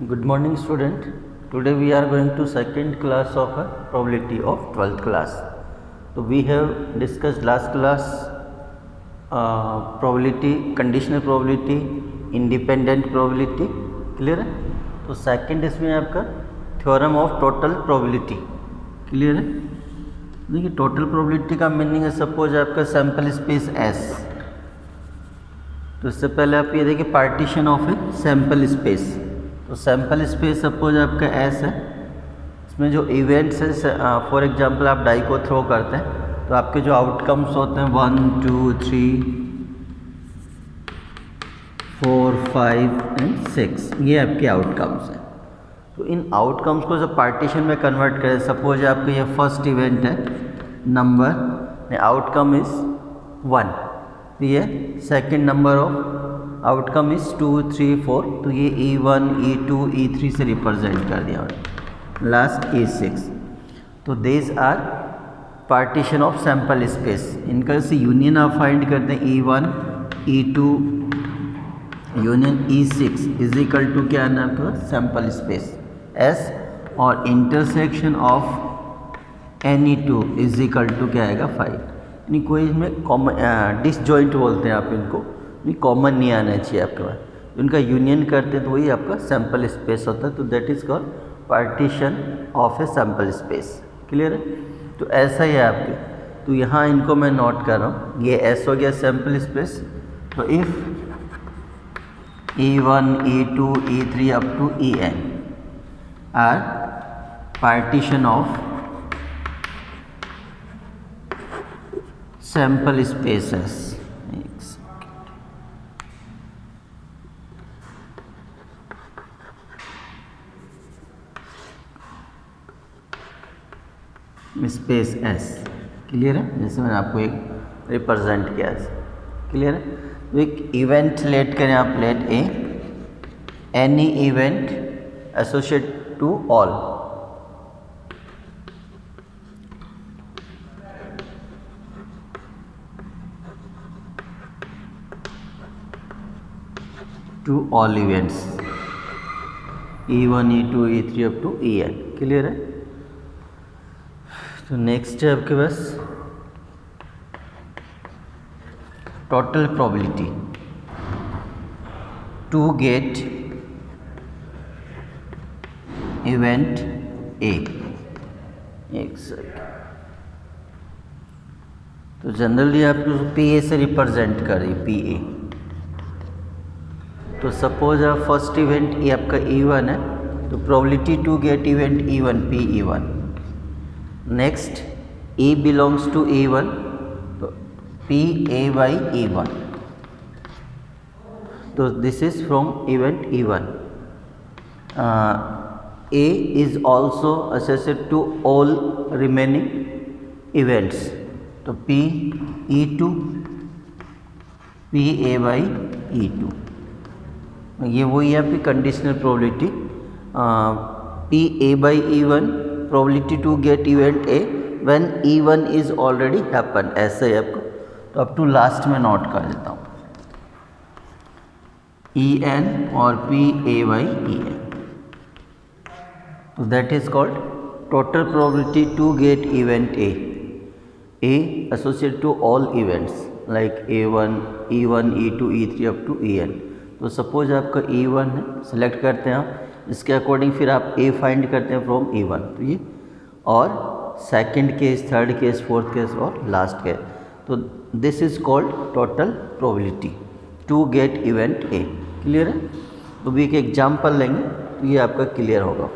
Good morning student. Today we are going to second class of a probability of 12th class. So we have discussed last class probability, conditional probability, independent probability. Clear है? तो second इसमें आपका theorem of total probability. Clear है? देखिए total probability का meaning है suppose आपका sample space S. तो इससे पहले आप ये देखिए partition of A sample space. तो सैम्पल स्पेस सपोज आपका S है. इसमें जो इवेंट्स है फॉर एग्जांपल आप डाई को थ्रो करते हैं तो आपके जो आउटकम्स होते हैं 1 2 3 4 5 एंड 6 ये आपके आउटकम्स हैं. तो इन आउटकम्स को जब पार्टीशन में कन्वर्ट करें सपोज आपका ये फर्स्ट इवेंट है नंबर आउटकम इज़ 1. ये second number of outcome is 2 3 4. तो ये E1 E2 E3 से रिप्रेजेंट कर दिया और लास्ट E6. तो this are partition of sample space. इनका से यूनियन आप फाइंड करते हैं E1 E2 union E6 is equal to क्या है आपका सैम्पल स्पेस S और intersection of NE2 is equal to क्या आएगा 5. यानी कोई इसमें कॉमन डिसजॉइंट बोलते हैं आप इनको, कॉमन नहीं आना चाहिए आपके पास. उनका यूनियन करते हैं तो वही आपका सैम्पल स्पेस होता है. तो that is called partition of A sample space. Clear है? तो ऐसा ही है आपके. तो यहाँ इनको मैं नोट कर रहा हूँ. ये S हो गया सैम्पल स्पेस. तो if E1 E2 E3 up to En are partition of sample spaces. Space S. Clear है? जैसे मैंने आपको एक रिप्रेजेंट किया. क्लियर है? तो एक इवेंट लेट करें आप. Let A any event associate to all. To all events E1 E2 E3 up to En. Clear है? तो नेक्स्ट है आपके पास total probability to get event A. एक सेकेंड. तो जनरली आप PA से रिप्रेजेंट करिए PA. तो सपोज आप फर्स्ट इवेंट ये आपका E1 है तो probability to get event E1 PE1. Next E belongs to E1 तो PA बाई E1. तो this is from event E1. A is also associated to all remaining events. तो PE2 PA by E2. ये वही है आपकी conditional probability. PA by E1 probability to get event A when E1 is already happened. ऐसे है आपको. तो अब टू लास्ट में नोट कर देता हूँ En और PA by En. तो that is called total probability to get event A. A associated to all events like A1 E1 E2 E3 up to En. तो सपोज आपका E1 है, select करते हैं आप. इसके अकॉर्डिंग फिर आप A फाइंड करते हैं फ्रॉम E1. तो ये और second case, third case, fourth case और लास्ट केस. तो this is called total probability to get event A. Clear है? तो भी एक एग्जांपल लेंगे तो ये आपका क्लियर होगा.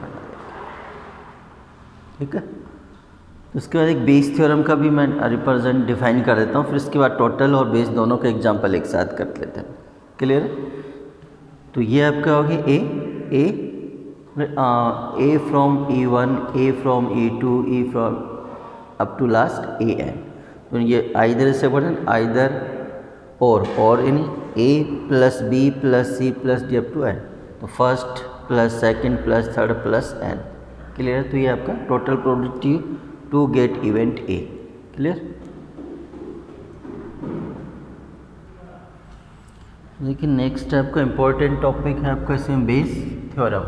ठीक है? तो उसके बाद एक बेस थ्योरम का भी मैं रिप्रेजेंट डिफाइन कर देता हूँ. फिर इसके बाद टोटल और बेस दोनों का एग्जांपल एक साथ कर लेते हैं. क्लियर है? तो ये आपका होगी A from E1 A from E2 E from up to last En. तो ये आइदर से बटन आइदर और इन A plus B plus C plus D up to N. तो first plus second plus third plus N. Clear है? तो ये आपका total probability to get event A. Clear? देखिए नेक्स्ट आपका इम्पोर्टेंट टॉपिक है आपका इसमें बेस थ्योरम.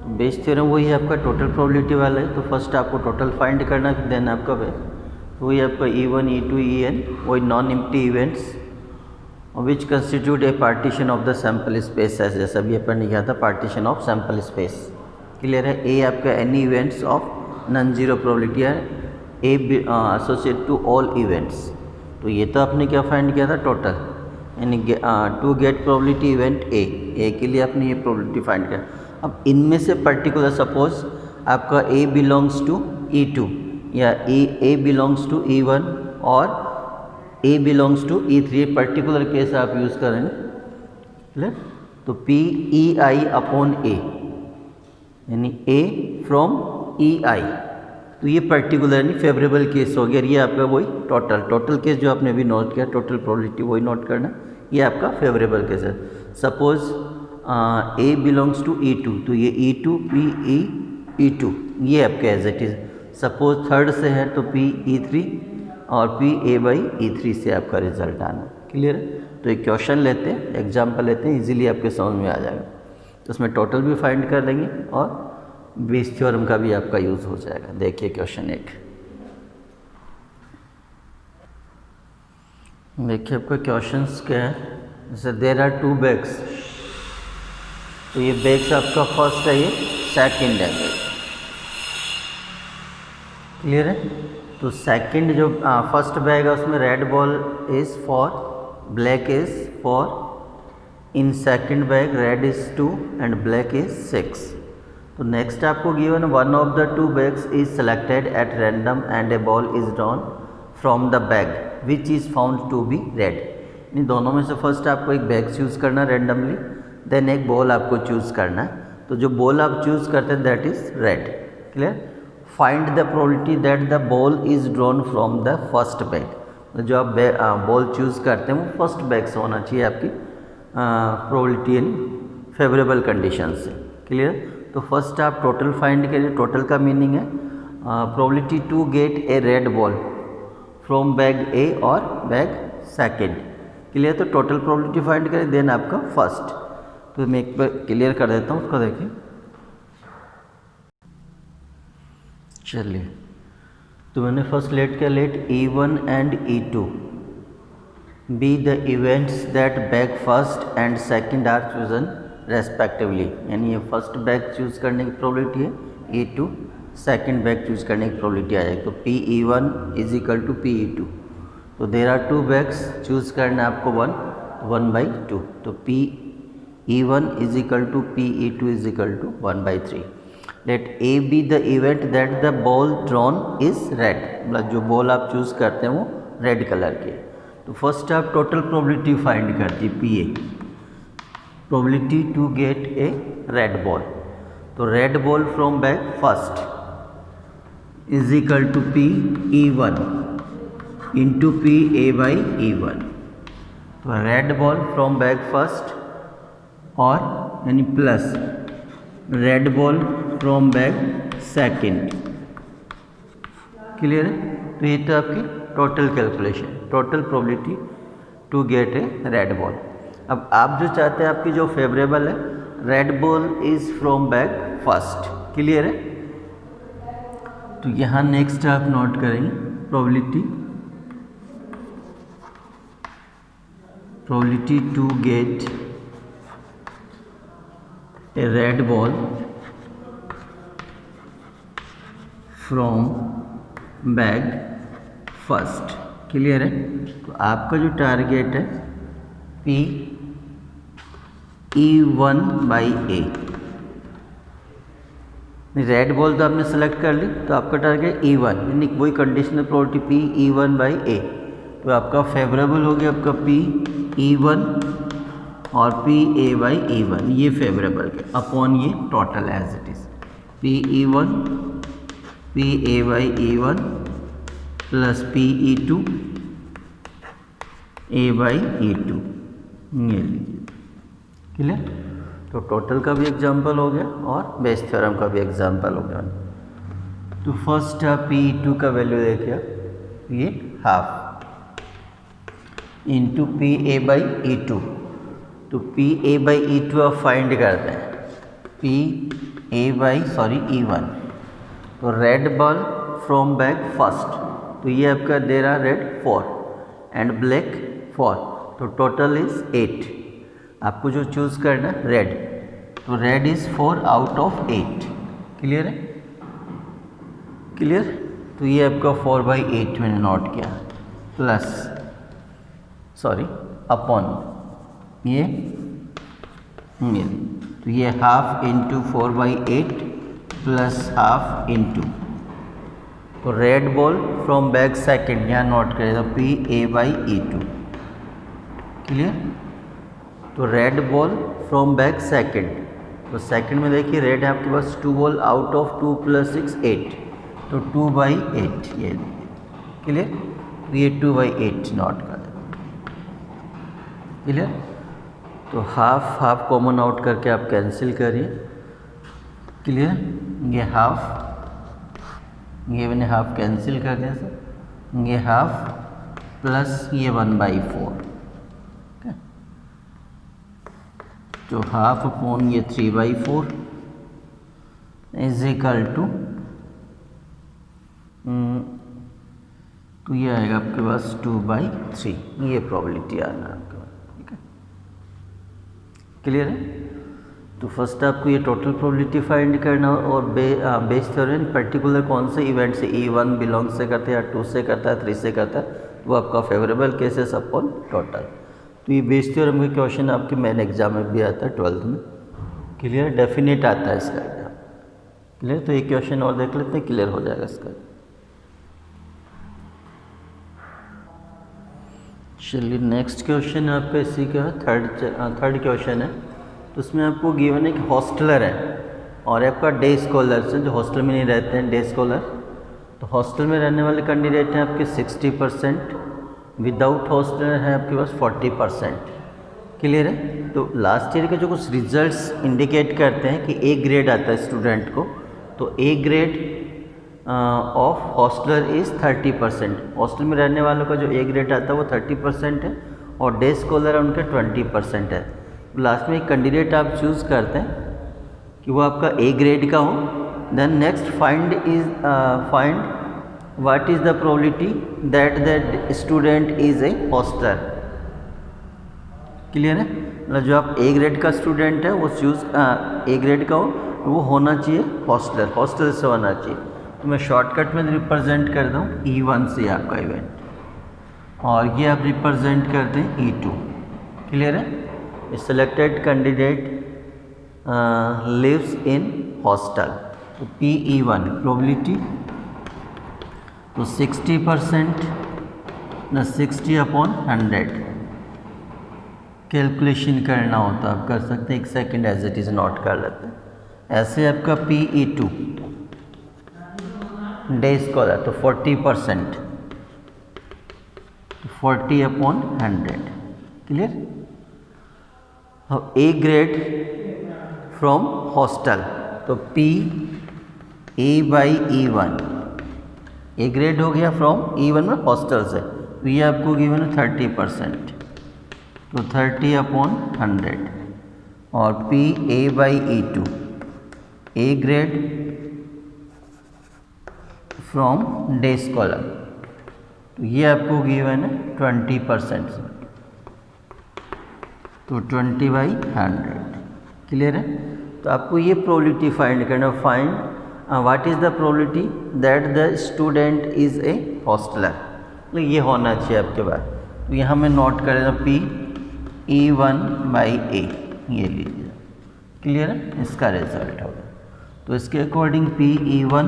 बेस थ्योरम वही आपका टोटल प्रोबेबिलिटी वाला है, तो फर्स्ट आपको टोटल फाइंड करना है, देन आपका वही आपका E1 E2 En वही non empty events which constitute A partition of the sample space, जैसा भी अपन ने किया था partition of sample space. Clear है। ए आपका any events of non zero probability है, ए एसोसिएट टू ऑल इवेंट्स। तो ये तो आपने क्या फाइंड किया था टोटल, यानी to get probability event A के लिए आपने ये प्रोबेबिलिटी फाइंड किया। अब इनमें से पर्टिकुलर सपोज आपका ए बिलोंग्स टू E2 या ए बिलोंग्स टू E1 और A belongs to E3, particular case आप यूज़ करेंगे। क्लियर। तो PEI अपॉन ए यानी ए फ्रॉम EI, तो ये पर्टिकुलर यानी फेवरेबल केस हो गया। ये आपका वही टोटल केस जो आपने अभी नोट किया, टोटल प्रोबेबिलिटी वही नोट करना, ये आपका फेवरेबल केस है। Suppose A belongs to E2, तो ये E2 PE E2 ये आपका as it is. Suppose third से है तो PE3 और PA/E3 से आपका रिजल्ट आना। क्लियर है। तो एक क्वेश्चन लेते हैं, एग्जाम्पल लेते हैं, इजीली आपके समझ में आ जाएगा। तो उसमें टोटल भी फाइंड कर लेंगे और बेस थ्योरम का भी आपका यूज़ हो जाएगा। देखिए क्वेश्चन एक, देखिए आपका क्वेश्चंस क्या है। जैसे देयर आर 2 बैग्स, तो ये बैग्स आपका फर्स्ट है, ये सेकंड है। क्लियर है। तो सेकंड जो फर्स्ट बैग है उसमें red ball is four, black is four. In second bag red is 2 and black is 6। तो नेक्स्ट आपको given one of the 2 bags is selected at random and a ball is drawn from the bag which is found to be red. इन दोनों में से first आपको एक bag choose करना randomly, then एक बॉल आपको चूज़ करना है। तो जो बॉल आप चूज़ करते हैं that is red. Clear. Find the probability that the ball is drawn from the first bag. जो आप बॉल चूज़ करते हैं वो फर्स्ट बैग से होना चाहिए आपकी प्रोबेबिलिटी इन फेवरेबल कंडीशन से। क्लियर। तो फर्स्ट आप टोटल फाइंड करिए। टोटल का मीनिंग है probability to get a red ball from bag A और बैग सेकेंड। क्लियर। तो टोटल प्रोबेबिलिटी फाइंड करें, देन आपका फर्स्ट। तो मैं एक बार क्लियर कर देता हूँ उसको, देखिए। चलिए, तो मैंने फर्स्ट लेट किया, let E1 and E2 be the events that bag first and second are chosen respectively. यानी ये फर्स्ट बैग चूज़ करने की प्रोबेबिलिटी है, E2 सेकंड बैग चूज़ करने की प्रोबेबिलिटी आ जाएगी। तो PE1 is equal to PE2। तो देर आर 2 बैग्स, चूज़ करना है आपको 1/2। तो PE1 is equal to PE2 is equal to 1/3। Let A be the event that the ball drawn is red, मतलब जो बॉल आप चूज़ करते हैं वो रेड कलर की। तो फर्स्ट आप टोटल प्रोबेबिलिटी फाइंड करती PA, probability to get a red ball. तो red ball from bag first is equal to PE1 into PA/E1। तो red ball from bag first और यानी plus red ball from bag second. Clear है। तो ये तो आपकी total calculation, total probability to get a red ball. अब आप जो चाहते हैं आपकी जो फेवरेबल है, red ball is from bag first. Clear है। तो यहाँ नेक्स्ट आप नोट करेंगे probability to get a red ball from bag first. Clear है। तो आपका जो टारगेट है PE1/A। रेड बॉल तो आपने सेलेक्ट कर ली, तो आपका टारगेट E1, यानी वही कंडीशनल प्रोबेबिलिटी PE1/A। तो आपका फेवरेबल हो गया आपका PE1 और PA/E1, ये फेवरेबल अपॉन ये total as it is PE1 PA/E1 plus PE2 A/E2, ये लीजिए। क्लियर। तो टोटल का भी एग्जांपल हो गया और बेस थ्योरम का भी एग्जांपल हो गया। तो फर्स्ट PE2 का वैल्यू देखिए, ये हाफ इंटू PA/E2। तो PA/E2 आप फाइंड करते हैं, E1। तो red ball from bag first, तो ये आपका दे रहा रेड 4 एंड ब्लैक 4, तो टोटल इज 8। आपको जो चूज़ करना है रेड, तो red is 4 out of 8। Clear है? क्लियर? तो ये आपका 4/8 मैंने नोट किया, प्लस सॉरी अपॉन ये, तो ये half into 4/8 plus half into, तो red ball from bag second यहाँ नोट करेगा PA/E2। क्लियर? तो red ball from bag second, तो सेकंड में देखिए रेड है आपके पास 2 बॉल आउट ऑफ 2 + 6 8, तो 2/8 ये। क्लियर? तो ये 2/8 नोट कर दें। क्लियर? तो हाफ हाफ कॉमन आउट करके आप कैंसिल करिए। क्लियर? ये हाफ, ये मैंने हाफ कैंसिल कर दिया सर, ये हाफ प्लस ये 1/4, तो हाफ अपॉन ये 3/4 इज इक्वल टू, तो ये आएगा आपके पास 2/3। ये प्रोबेबिलिटी आना आपके पास। ठीक है? क्लियर है? तो फर्स्ट आपको ये टोटल प्रोबेबिलिटी फाइंड करना और बेस थ्योरम पर्टिकुलर कौन से इवेंट से E1 बिलोंग से करता है या 2 से करता है 3 से करता है, वो आपका फेवरेबल केसेस अपॉन टोटल। तो ये बेस थ्योरम का क्वेश्चन आपके मेन एग्जाम में भी आता है 12th में। क्लियर? डेफिनेट आता है इसका एग्जाम। क्लियर? तो ये क्वेश्चन और देख लेते हैं, क्लियर हो जाएगा इसका। चलिए नेक्स्ट क्वेश्चन आपका इसी का थर्ड क्वेश्चन है। तो उसमें आपको गिवन एक हॉस्टलर है और आपका डे स्कॉलर्स हैं जो हॉस्टल में नहीं रहते हैं, डे स्कॉलर। तो हॉस्टल में रहने वाले कैंडिडेट हैं आपके 60%, विदाउट हॉस्टलर है आपके पास 40%। क्लियर है? तो लास्ट ईयर के जो कुछ रिजल्ट्स इंडिकेट करते हैं कि ए ग्रेड आता है स्टूडेंट को, तो A grade of hosteller is 30%। Hostel में रहने वालों का जो ए ग्रेड आता है वो 30% है और डे स्कॉलर उनके 20% है। लास्ट में एक कैंडिडेट आप चूज़ करते हैं कि वो आपका ए ग्रेड का हो। Then next find what is the probability that the student is a hosteller. Clear है? मतलब जो आप ए ग्रेड का स्टूडेंट है वो चूज़ ए ग्रेड का हो, वो होना चाहिए हॉस्टलर, हॉस्टल से होना चाहिए। तो मैं शॉर्टकट में रिप्रेजेंट कर दूँ E1 से आपका इवेंट, और ये आप रिप्रेजेंट कर दें E2। क्लियर है? Selected candidate lives in hostel, तो PE1 प्रोबेबिलिटी, तो 60% न 60/100 कैलकुलेशन करना होता है, आप कर सकते हैं। एक second as it is note कर लेते हैं। ऐसे आपका PE2 डे स्कॉलर, तो 40%, 40/100। Clear? A grade from hostel, तो PA/E1, ए ग्रेड हो गया फ्रॉम E1 में हॉस्टल से, तो ये आपको गिवन है 30%, तो 30/100। और PA/E2 A grade from day scholar, तो ये आपको गिवन है 20% से, तो 20/100। क्लियर है? तो आपको ये प्रोबेबिलिटी फाइंड करना, find what is the probability that the student is a hosteller, तो ये होना चाहिए आपके पास। तो यहाँ मैं नोट करेगा PE1/A, ये लीजिए। क्लियर है? इसका रिजल्ट होगा। तो इसके अकॉर्डिंग PE1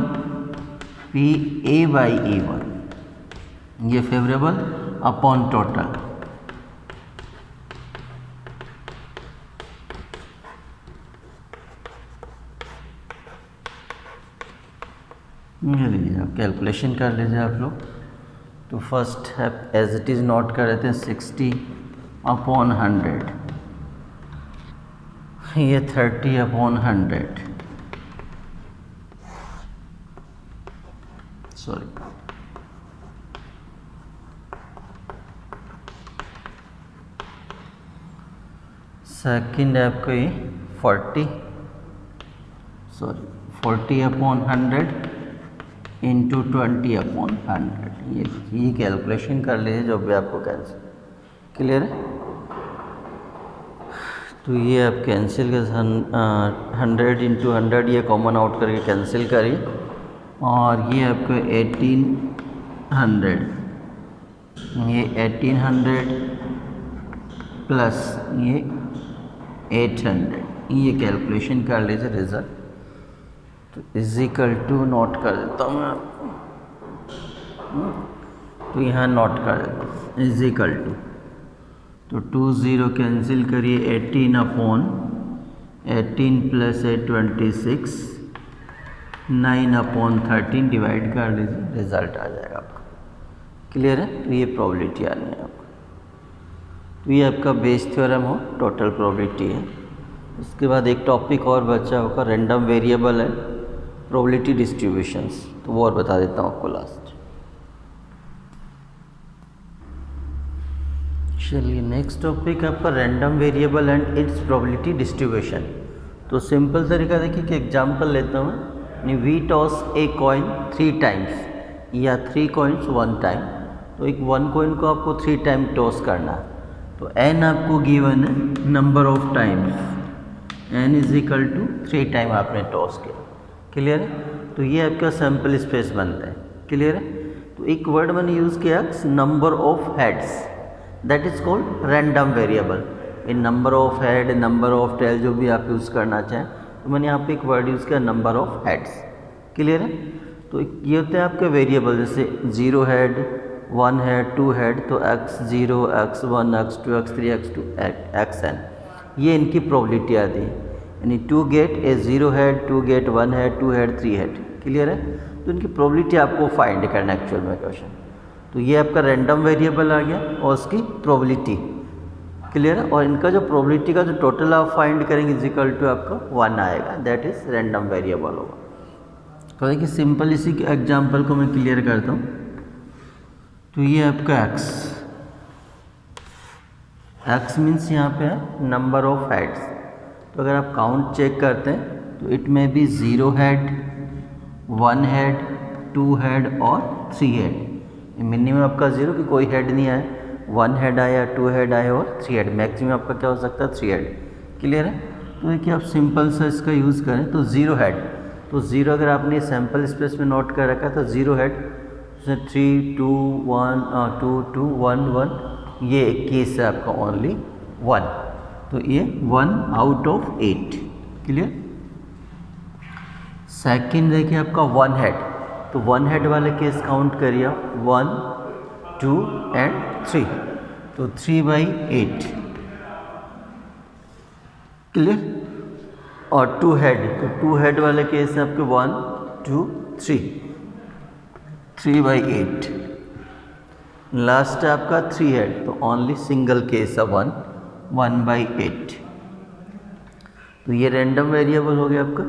PA/E1 ये फेवरेबल अपॉन टोटल। ये लीजिए, आप कैलकुलेशन कर लीजिए आप लोग। तो फर्स्ट है एज इट इज़ नोट कर देते हैं 60/100, ये 30/100, सॉरी, सेकंड है आपको ये 40, सॉरी 40/100 इंटू 20/100, ये कैलकुलेशन कर लीजिए जो भी आपको कैंसिल। क्लियर है? तो ये आप कैंसिल कर 100 इंटू 100 ये कॉमन आउट करके कैंसिल करिए, और ये आपका 1800, ये 1800 प्लस ये 800, ये कैलकुलेशन कर लीजिए रिज़ल्ट। तो इजिकल टू नोट कर देता हूँ मैं आपको, तो यहाँ नोट कर देता हूँ इजिकल टू, तो 20 कैंसिल करिए, 18/18 प्लस 826, 9/13 डिवाइड कर लीजिए, रिज़ल्ट आ जाएगा आपका। क्लियर है? तो ये प्रोबेबिलिटी आनी है आपको। तो ये आपका बेस थ्योरम हो, टोटल प्रोबेबिलिटी है। उसके बाद एक टॉपिक और बचा होगा, रैंडम वेरिएबल है, प्रोबेबिलिटी डिस्ट्रीब्यूशंस, तो वो और बता देता हूँ आपको लास्ट। चलिए नेक्स्ट टॉपिक है आपका random variable and its probability distribution. तो सिंपल तरीका देखिए कि एग्जांपल लेता हूँ मैं, we toss a coin 3 times या 3 कॉइन्स 1 टाइम। तो एक 1 कॉइन को आपको 3 टाइम टॉस करना है, तो n आपको गिवन है number of times, n is equal to 3 time आपने टॉस किया। क्लियर है? तो ये आपका सैम्पल स्पेस बनता है। क्लियर है? तो एक वर्ड मैंने यूज़ किया number of heads, that is called random variable. In number of head, number of tail जो भी आप यूज़ करना चाहें, तो मैंने यहाँ पे एक वर्ड यूज़ किया नंबर ऑफ हेड्स। क्लियर है? तो ये होते हैं आपके वेरिएबल, जैसे 0 हेड, 1 हेड, 2 हेड, तो x0, x1, x2, x3, x2, xn, ये इनकी प्रोबेबिलिटी आती है। यानी 2 get a 0 head, 2 get 1 head, 2 head 3 head. Clear है? तो इनकी प्रोबेबिलिटी आपको फाइंड करना है एक्चुअल में क्वेश्चन। तो ये आपका रैंडम वेरिएबल आ गया और उसकी प्रोबेबिलिटी। क्लियर है? और इनका जो प्रोबेबिलिटी का जो टोटल आप फाइंड करेंगे इज इक्वल टू आपका 1 आएगा, दैट इज रैंडम वेरिएबल होगा। तो देखिए सिंपल इसी के एग्जांपल को मैं क्लियर करता हूँ। तो ये आपका x मीन्स यहाँ पे है नंबर ऑफ हेड्स। तो अगर आप काउंट चेक करते हैं तो इट में भी 0 हेड, 1 हेड, 2 हेड और 3 हेड। मिनिमम आपका 0 कि कोई हेड नहीं आया, 1 हेड आया, 2 हेड आया और 3 हेड। मैक्सिमम आपका क्या हो सकता है? 3 हेड। क्लियर है? तो देखिए आप सिंपल सा इसका यूज़ करें तो 0 हेड, तो 0 अगर आपने सैम्पल स्पेस में नोट कर रखा है तो 0 हेड, 3 2 1 2 2 1 1, ये एक केस है आपका ओनली 1, तो ये 1 आउट ऑफ 8। क्लियर? सेकंड देखिए आपका 1 हेड, तो 1 हेड वाले केस काउंट करिए 1 2 एंड 3, तो 3/8। क्लियर? और 2 हेड, तो 2 हेड वाले केस है आपके 1 2 3, 3/8। लास्ट है आपका 3 हेड, तो ओनली सिंगल केस है 1/8। तो ये रैंडम वेरिएबल हो गया आपका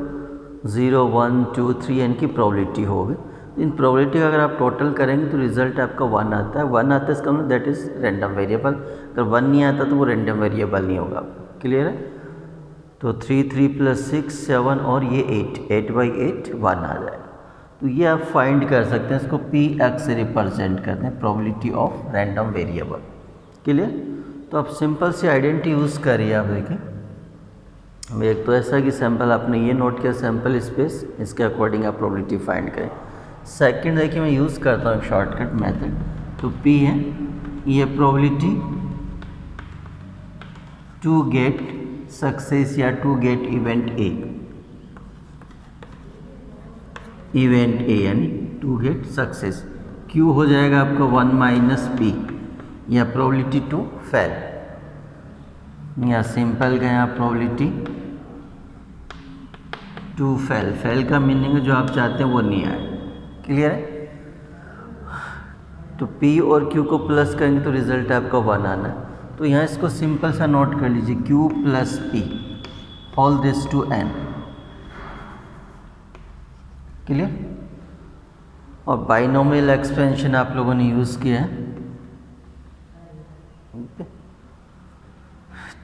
0 1 2 3 इनकी प्रोबेबिलिटी होगी। इन प्रोबेबिलिटी का अगर आप टोटल करेंगे तो रिजल्ट आपका 1 आता है। 1 आता है इसका मतलब दैट इज़ रैंडम वेरिएबल। अगर 1 नहीं आता तो वो रैंडम वेरिएबल नहीं होगा। क्लियर है? तो 3 3 + 6 7 और ये 8/8 1 आ जाएगा। तो ये आप फाइंड कर सकते हैं, इसको px से रिप्रेजेंट करते हैं, probability of random variable. Clear? तो आप सिंपल सी आइडेंटिटी यूज़ करिए। आप देखिए एक तो ऐसा कि सैंपल आपने ये नोट किया सैंपल स्पेस, इसके अकॉर्डिंग आप प्रोबेबिलिटी फाइंड करें। सेकंड देखिए मैं यूज़ करता हूँ शॉर्टकट मेथड, तो p है ये प्रोबेबिलिटी टू गेट सक्सेस या टू गेट इवेंट ए, यानी टू गेट सक्सेस। q हो जाएगा आपका 1 - p या प्रोबेबिलिटी टू फेल, या सिंपल गया प्रोबेबिलिटी टू फेल। फेल का मीनिंग जो आप चाहते हैं वो नहीं आए। क्लियर है? तो p और q को प्लस करेंगे तो रिजल्ट आपका 1 आना है। तो यहाँ इसको सिंपल सा नोट कर लीजिए, q + p whole this to n। Clear? और बाइनोमियल एक्सपेंशन आप लोगों ने यूज़ किया है।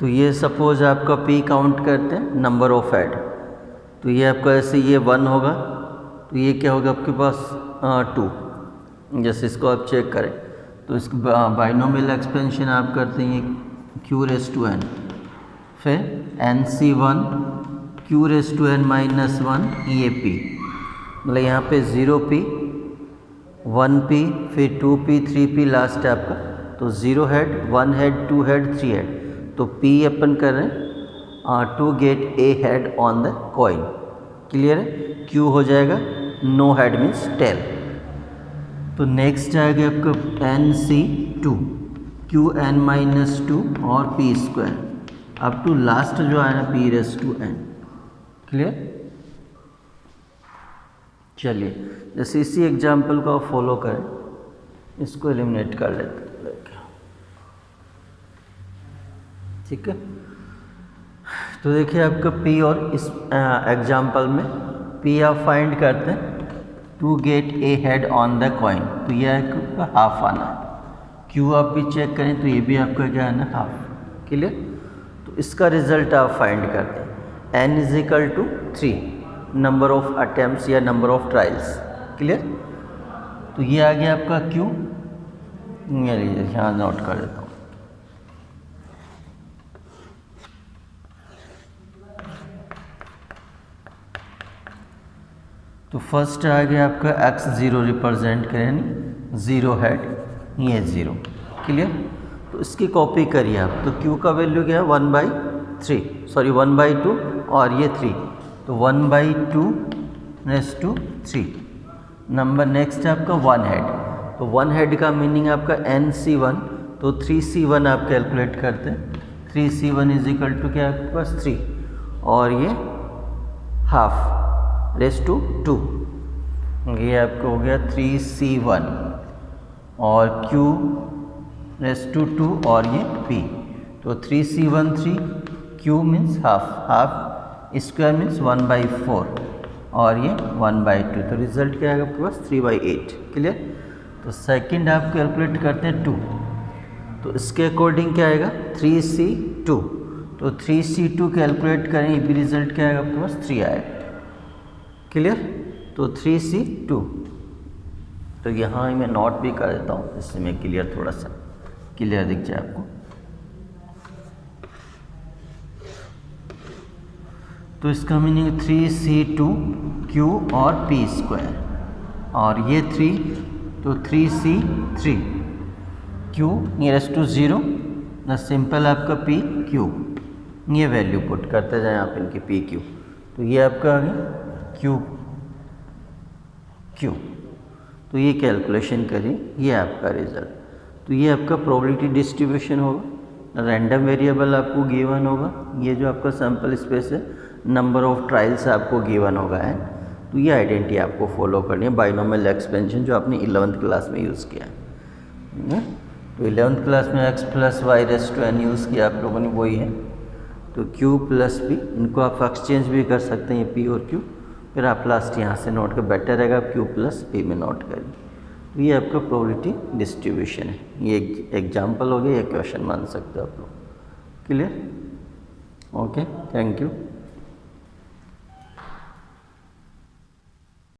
तो ये सपोज आपका p काउंट करते हैं नंबर ऑफ हेड, तो ये आपका ऐसे ये 1 होगा, तो ये क्या होगा आपके पास 2। जैसे इसको आप चेक करें तो इसकी बाइनोमियल एक्सपेंशन आप करते हैं q⁻n, फिर nc1 q⁻n - 1 ये p, मतलब यहाँ पे 0p 1p फिर 2p 3p लास्ट है आपका, तो 0 हेड 1 हेड 2 हेड 3 हेड, तो p अपन कर रहे हैं to get a head on the coin. Clear है? q हो जाएगा नो हेड मीन्स टेल। तो नेक्स्ट आएगा आपका nc2 qn-2 और p² अप टू लास्ट जो आया ना p⁻n। क्लियर? चलिए जैसे इसी एग्जाम्पल को आप फॉलो करें, इसको एलिमिनेट कर लेते हैं। ठीक है, तो देखिए आपका p और इस एग्जाम्पल में p आप फाइंड करते हैं to get a head on the coin, तो यह आपका हाफ आना है। q आप भी चेक करें तो ये भी आपका क्या आना है, हाफ। क्लियर? तो इसका रिजल्ट आप फाइंड करते हैं n = 3 नंबर ऑफ अटेम्प्ट्स या नंबर ऑफ ट्रायल्स। क्लियर? तो ये आ गया आपका q, ये लीजिए यहाँ नोट कर देता हूँ। तो फर्स्ट आ गया आपका x0 रिप्रेजेंट करें 0 हेड, ये 0। क्लियर? तो इसकी कॉपी करिए आप, तो q का वैल्यू क्या है 1/2 और ये 3, तो 1/2⁻³ नंबर। नेक्स्ट है आपका 1 हेड, तो 1 हेड का मीनिंग आपका nc1, तो 3c1 आप कैलकुलेट करते हैं। 3c1 = क्या आपके पास 3 और ये ½ 2, ये आपको हो गया 3c1 और q⁻² और ये p, तो 3c1 3, q means half square means 1/4 और ये 1/2, तो रिजल्ट क्या आएगा आपके पास 3/8। क्लियर? तो सेकंड आप कैलकुलेट करते हैं 2, तो इसके अकॉर्डिंग क्या आएगा 3c2, तो 3c2 कैलकुलेट करें, ये भी रिजल्ट क्या आएगा आपके पास 3 आएगा। क्लियर? तो 3c2, तो यहाँ मैं नोट भी कर देता हूँ, इससे मैं क्लियर थोड़ा सा क्लियर दिख जाए आपको। तो इसका मीनिंग 3c2 q और p² और ये 3, तो 3c3 q⁻0 ना सिंपल आपका p q, ये वैल्यू पुट करते जाए आप इनकी p q, तो ये आपका आ गया q। तो ये कैलकुलेशन करिए, ये आपका रिजल्ट। तो ये आपका प्रोबेबिलिटी डिस्ट्रीब्यूशन होगा, रैंडम वेरिएबल आपको गिवन होगा, ये जो आपका सैम्पल स्पेस है, नंबर ऑफ ट्रायल्स आपको गिवन होगा है। तो ये आइडेंटिटी आपको फॉलो करनी है, बाइनोमियल एक्सपेंशन जो आपने 11th क्लास में यूज़ किया है। तो 11th क्लास में x + y⁻n यूज़ किया आप लोगों ने, वही है। तो q + p, इनको आप एक्सचेंज भी कर सकते हैं, p और q, फिर आप लास्ट यहाँ से नोट कर, बेटर रहेगा आप q + p में नोट करें। तो ये आपका प्रोबेबिलिटी डिस्ट्रीब्यूशन है, ये एग्जाम्पल हो गया, ये क्वेश्चन मान सकते हो आप लोग। क्लियर? Okay, thank you.